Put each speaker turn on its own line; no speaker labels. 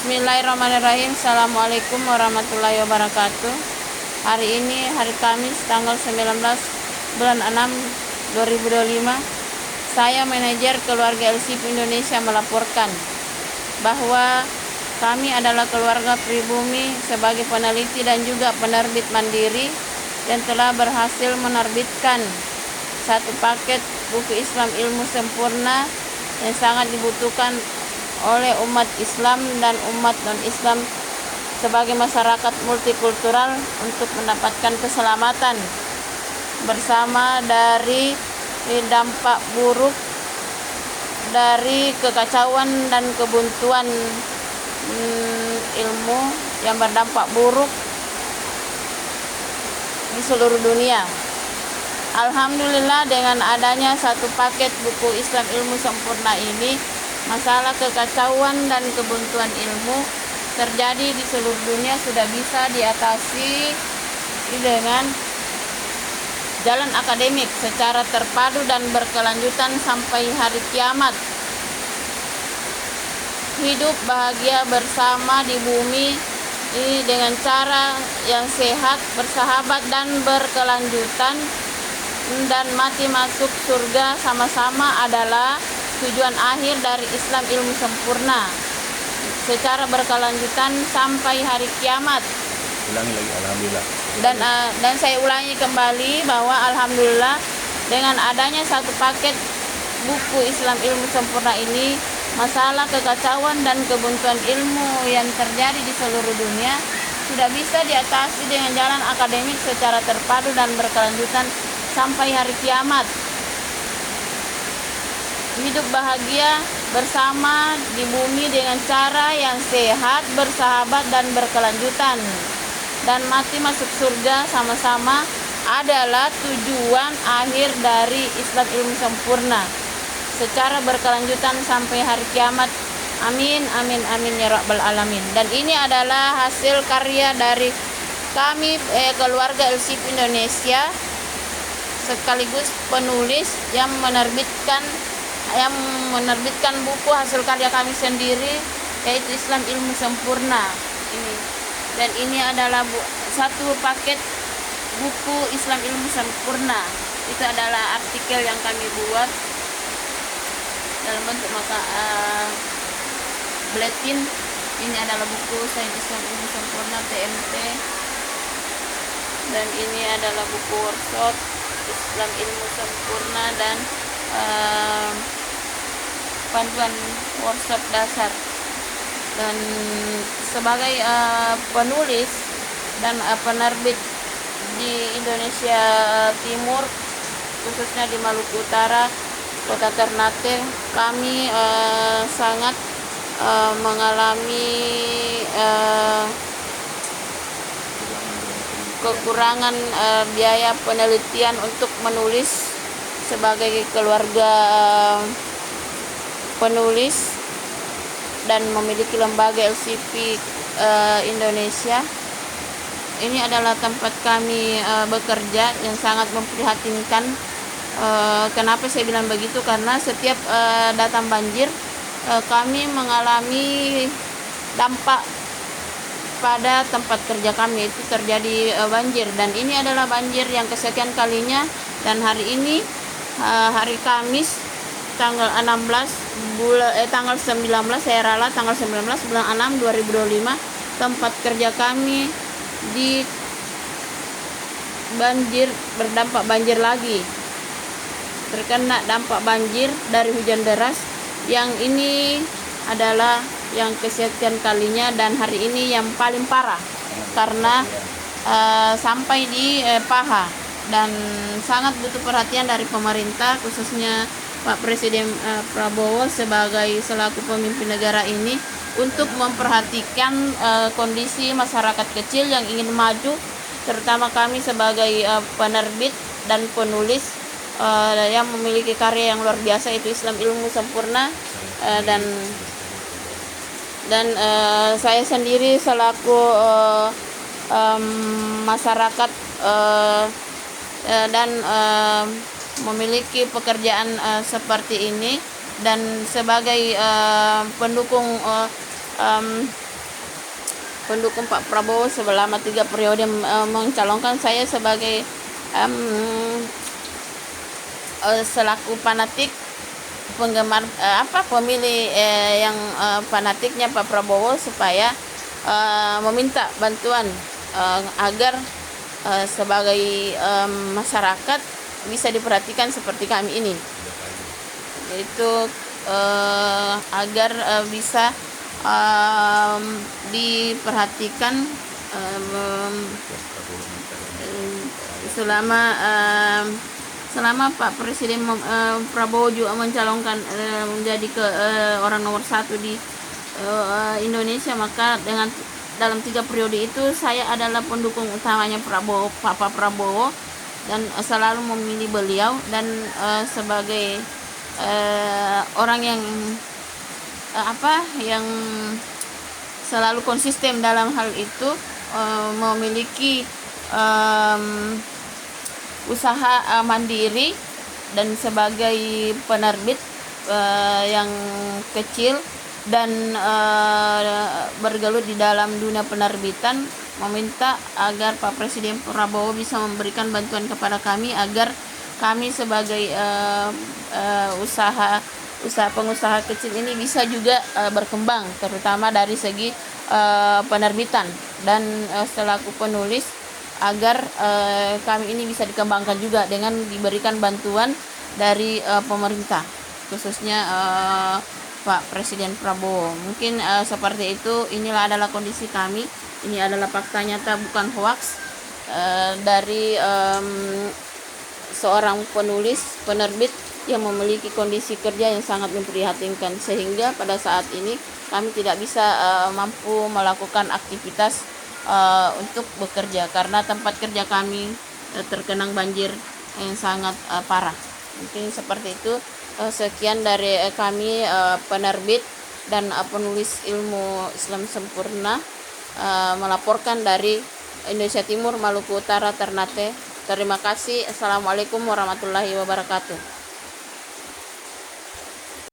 Bismillahirrahmanirrahim. Assalamualaikum warahmatullahi wabarakatuh. Hari ini hari Kamis tanggal 19 bulan 6 2025. Saya manajer keluarga LCP Indonesia melaporkan bahwa kami adalah keluarga pribumi sebagai peneliti dan juga penerbit mandiri yang telah berhasil menerbitkan satu paket buku Islam ilmu sempurna yang sangat dibutuhkan oleh umat Islam dan umat non-Islam sebagai masyarakat multikultural untuk mendapatkan keselamatan bersama dari dampak buruk dari kekacauan dan kebuntuan ilmu yang berdampak buruk di seluruh dunia. Alhamdulillah, dengan adanya satu paket buku Islam ilmu sempurna ini, masalah kekacauan dan kebuntuan ilmu terjadi di seluruh dunia sudah bisa diatasi dengan jalan akademik secara terpadu dan berkelanjutan sampai hari kiamat. Hidup bahagia bersama di bumi ini dengan cara yang sehat, bersahabat dan berkelanjutan, dan mati masuk surga sama-sama adalah tujuan akhir dari Islam ilmu sempurna secara berkelanjutan sampai hari kiamat.
Ulangi lagi, alhamdulillah.
Dan saya ulangi kembali bahwa alhamdulillah dengan adanya satu paket buku Islam ilmu sempurna ini, masalah kekacauan dan kebuntuan ilmu yang terjadi di seluruh dunia sudah bisa diatasi dengan jalan akademik secara terpadu dan berkelanjutan sampai hari kiamat. Hidup bahagia bersama di bumi dengan cara yang sehat, bersahabat dan berkelanjutan, dan mati masuk surga sama-sama adalah tujuan akhir dari Islam ilmu sempurna secara berkelanjutan sampai hari kiamat. Amin, amin, amin ya rabbal alamin. Dan ini adalah hasil karya dari kami keluarga LCP Indonesia sekaligus penulis yang menerbitkan buku hasil karya kami sendiri, yaitu Islam ilmu sempurna ini. Dan ini adalah satu paket buku Islam ilmu sempurna. Itu adalah artikel yang kami buat dalam bentuk bulletin. Ini adalah buku Sains Islam ilmu sempurna TMT, dan ini adalah buku workshop Islam ilmu sempurna dan panduan workshop dasar. Dan sebagai penulis dan penerbit di Indonesia Timur, khususnya di Maluku Utara, Kota Ternate, kami sangat mengalami kekurangan biaya penelitian untuk menulis sebagai keluarga penulis dan memiliki lembaga LCP Indonesia. Ini adalah tempat kami bekerja yang sangat memprihatinkan. Kenapa saya bilang begitu? Karena setiap datang banjir, kami mengalami dampak pada tempat kerja kami, itu terjadi banjir. Dan ini adalah banjir yang kesekian kalinya. Dan hari ini hari Kamis tanggal 19 saya ralat tanggal 19 bulan 6 2025, tempat kerja kami di berdampak banjir lagi, terkena dampak banjir dari hujan deras. Yang ini adalah yang kesekian kalinya, dan hari ini yang paling parah karena sampai di paha, dan sangat butuh perhatian dari pemerintah, khususnya Pak Presiden Prabowo sebagai selaku pemimpin negara ini, untuk memperhatikan kondisi masyarakat kecil yang ingin maju, terutama kami sebagai penerbit dan penulis yang memiliki karya yang luar biasa, itu Islam ilmu sempurna. Dan saya sendiri selaku masyarakat dan memiliki pekerjaan seperti ini, dan sebagai pendukung pendukung Pak Prabowo selama 3 periode mencalonkan saya sebagai selaku fanatik penggemar pemilih yang fanatiknya Pak Prabowo, supaya meminta bantuan agar sebagai masyarakat bisa diperhatikan seperti kami ini, yaitu agar bisa diperhatikan selama Pak Presiden Prabowo juga mencalonkan menjadi orang nomor 1 di Indonesia, maka dalam 3 periode itu saya adalah pendukung utamanya Pak Prabowo, dan selalu memilih beliau, dan sebagai orang yang yang selalu konsisten dalam hal itu, memiliki usaha mandiri, dan sebagai penerbit yang kecil dan bergelut di dalam dunia penerbitan, meminta agar Pak Presiden Prabowo bisa memberikan bantuan kepada kami agar kami sebagai pengusaha kecil ini bisa juga berkembang, terutama dari segi penerbitan, dan selaku penulis agar kami ini bisa dikembangkan juga dengan diberikan bantuan dari pemerintah, khususnya Pak Presiden Prabowo. Mungkin seperti itu. Inilah adalah kondisi kami. Ini adalah fakta nyata, bukan hoaks, dari seorang penerbit yang memiliki kondisi kerja yang sangat memprihatinkan, sehingga pada saat ini kami tidak bisa mampu melakukan aktivitas untuk bekerja karena tempat kerja kami terkenang banjir yang sangat parah. Mungkin seperti itu. Sekian dari kami, penerbit dan penulis ilmu Islam sempurna, melaporkan dari Indonesia Timur, Maluku Utara, Ternate. Terima kasih. Assalamualaikum warahmatullahi wabarakatuh.